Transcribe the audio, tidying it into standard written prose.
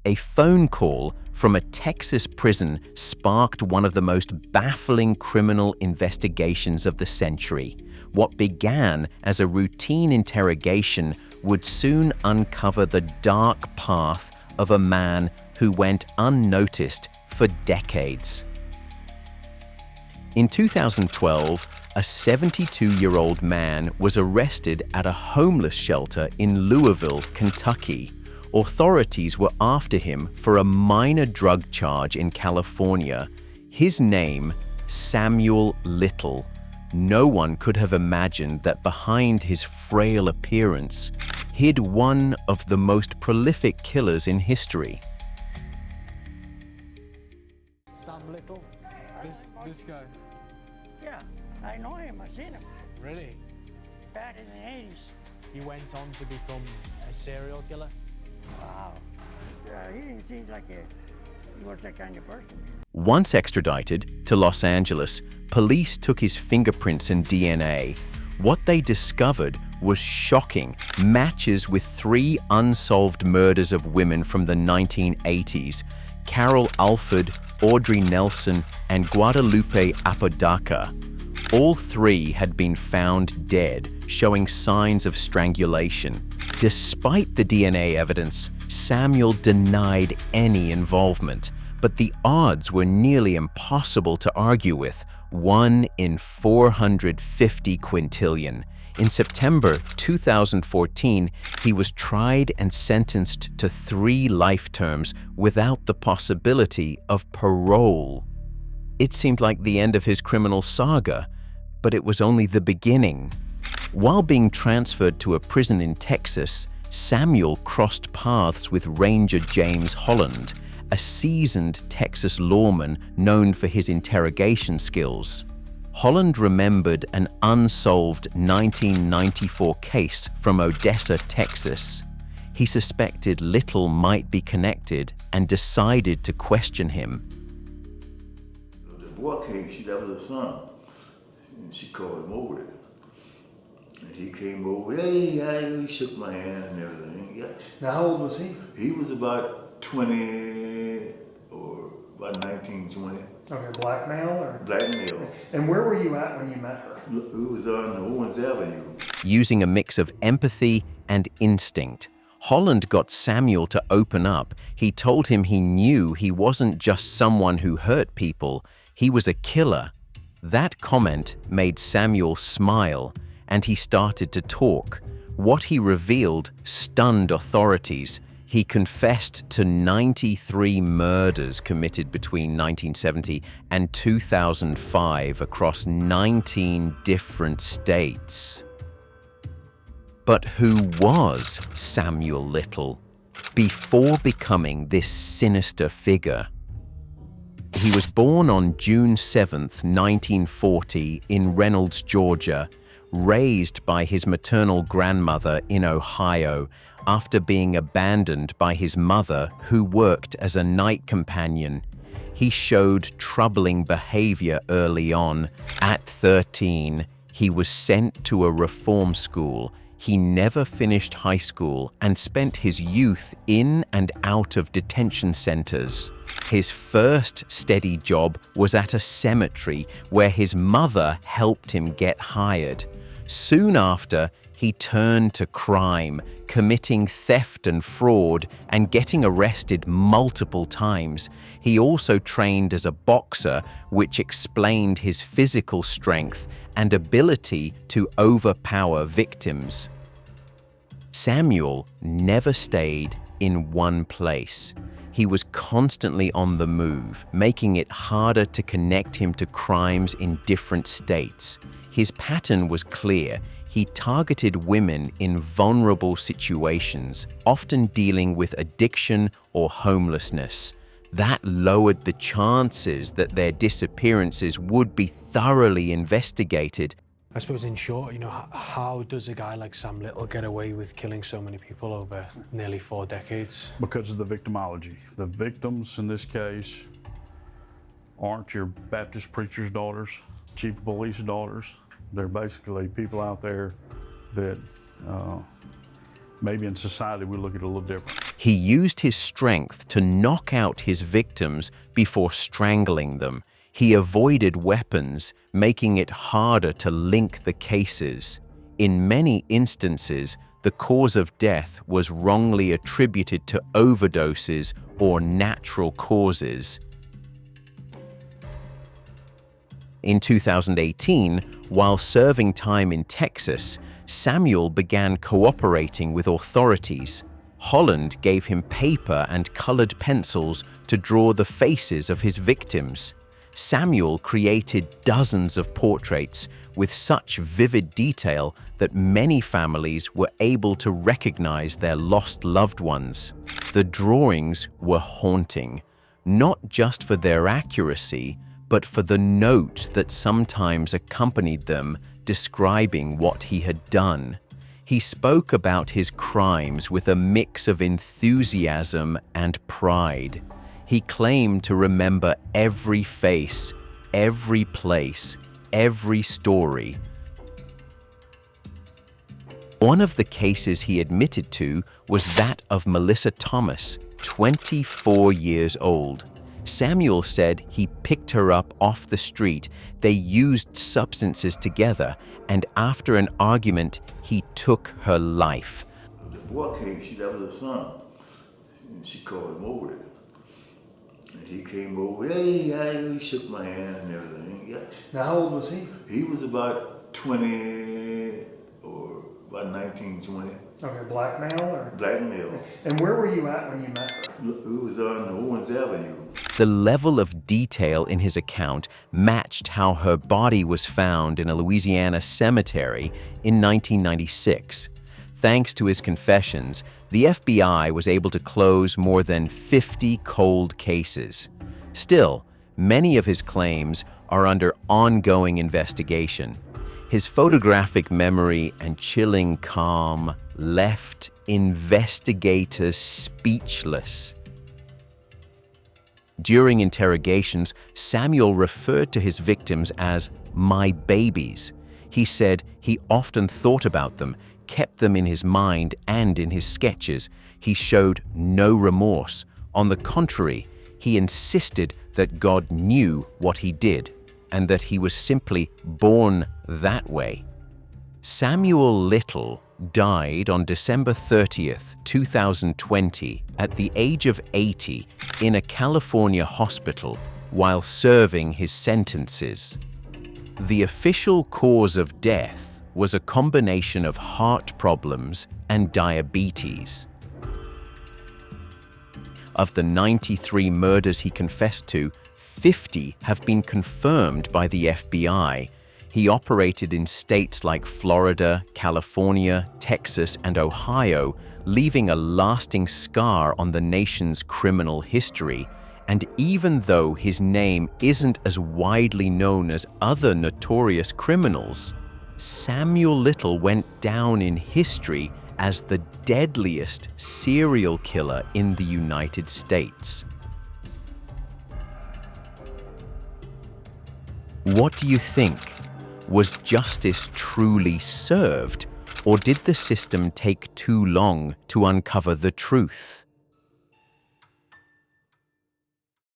A phone call from a Texas prison sparked one of the most baffling criminal investigations of the century. What began as a routine interrogation would soon uncover the dark path of a man who went unnoticed for decades. In 2012, a 72-year-old man was arrested at a homeless shelter in Louisville, Kentucky. Authorities were after him for a minor drug charge in California. His name, Samuel Little. No one could have imagined that behind his frail appearance hid one of the most prolific killers in history. Sam Little, this guy. Yeah, I know him. I've seen him Really? back in the 80s. He went on to become a serial killer? Wow. He didn't seem like he was that kind of person. Once extradited to Los Angeles, police took his fingerprints and DNA. What they discovered was shocking: matches with 3 unsolved murders of women from the 1980s: Carol Alford, Audrey Nelson, and Guadalupe Apodaca. All 3 had been found dead, showing signs of strangulation. Despite the DNA evidence, Samuel denied any involvement, but the odds were nearly impossible to argue with: 1 in 450 quintillion. In September 2014, he was tried and sentenced to 3 life terms without the possibility of parole. It seemed like the end of his criminal saga, but it was only the beginning. While being transferred to a prison in Texas, Samuel crossed paths with Ranger James Holland, a seasoned Texas lawman known for his interrogation skills. Holland remembered an unsolved 1994 case from Odessa, Texas. He suspected Little might be connected and decided to question him. The boy came, she left with her son, and she called him over there. And he came over, hey, he shook my hand and everything, yes. Now, how old was he? He was about 20 or about 19, 20. Okay, black male or? Black male. And where were you at when you met her? It was on Owens Avenue. Using a mix of empathy and instinct, Holland got Samuel to open up. He told him he knew he wasn't just someone who hurt people, he was a killer. That comment made Samuel smile, and he started to talk. What he revealed stunned authorities. He confessed to 93 murders committed between 1970 and 2005 across 19 different states. But who was Samuel Little before becoming this sinister figure? He was born on June 7th, 1940 in Reynolds, Georgia, raised by his maternal grandmother in Ohio after being abandoned by his mother, who worked as a night companion. He showed troubling behavior early on. At 13, he was sent to a reform school. He never finished high school and spent his youth in and out of detention centers. His first steady job was at a cemetery where his mother helped him get hired. Soon after, he turned to crime, committing theft and fraud and getting arrested multiple times. He also trained as a boxer, which explained his physical strength and ability to overpower victims. Samuel never stayed in one place. He was constantly on the move, making it harder to connect him to crimes in different states. His pattern was clear. He targeted women in vulnerable situations, often dealing with addiction or homelessness. That lowered the chances that their disappearances would be thoroughly investigated. I suppose in short, how does a guy like Sam Little get away with killing so many people over nearly 4 decades? Because of the victimology. The victims in this case aren't your Baptist preacher's daughters, chief of police daughters. They're basically people out there that maybe in society we look at it a little different. He used his strength to knock out his victims before strangling them. He avoided weapons, making it harder to link the cases. In many instances, the cause of death was wrongly attributed to overdoses or natural causes. In 2018, while serving time in Texas, Samuel began cooperating with authorities. Holland gave him paper and colored pencils to draw the faces of his victims. Samuel created dozens of portraits with such vivid detail that many families were able to recognize their lost loved ones. The drawings were haunting, not just for their accuracy, but for the notes that sometimes accompanied them describing what he had done. He spoke about his crimes with a mix of enthusiasm and pride. He claimed to remember every face, every place, every story. One of the cases he admitted to was that of Melissa Thomas, 24 years old. Samuel said he picked her up off the street, they used substances together, and after an argument, he took her life. The boy came, she left with her son, and she called him over there. And he came over, hey, he shook my hand and everything, yes. Now, how old was he? He was about 20 or about 19, 20. Okay, black male or? Black male. And where were you at when you met her? It was on Owens Avenue. The level of detail in his account matched how her body was found in a Louisiana cemetery in 1996. Thanks to his confessions, the FBI was able to close more than 50 cold cases. Still, many of his claims are under ongoing investigation. His photographic memory and chilling calm left investigators speechless. During interrogations, Samuel referred to his victims as "my babies." He said he often thought about them, kept them in his mind and in his sketches. He showed no remorse. On the contrary, he insisted that God knew what he did and that he was simply born that way. Samuel Little died on December 30th, 2020, at the age of 80 in a California hospital while serving his sentences. The official cause of death was a combination of heart problems and diabetes. Of the 93 murders he confessed to, 50 have been confirmed by the FBI. He operated in states like Florida, California, Texas, and Ohio, leaving a lasting scar on the nation's criminal history. And even though his name isn't as widely known as other notorious criminals, Samuel Little went down in history as the deadliest serial killer in the United States. What do you think? Was justice truly served, or did the system take too long to uncover the truth?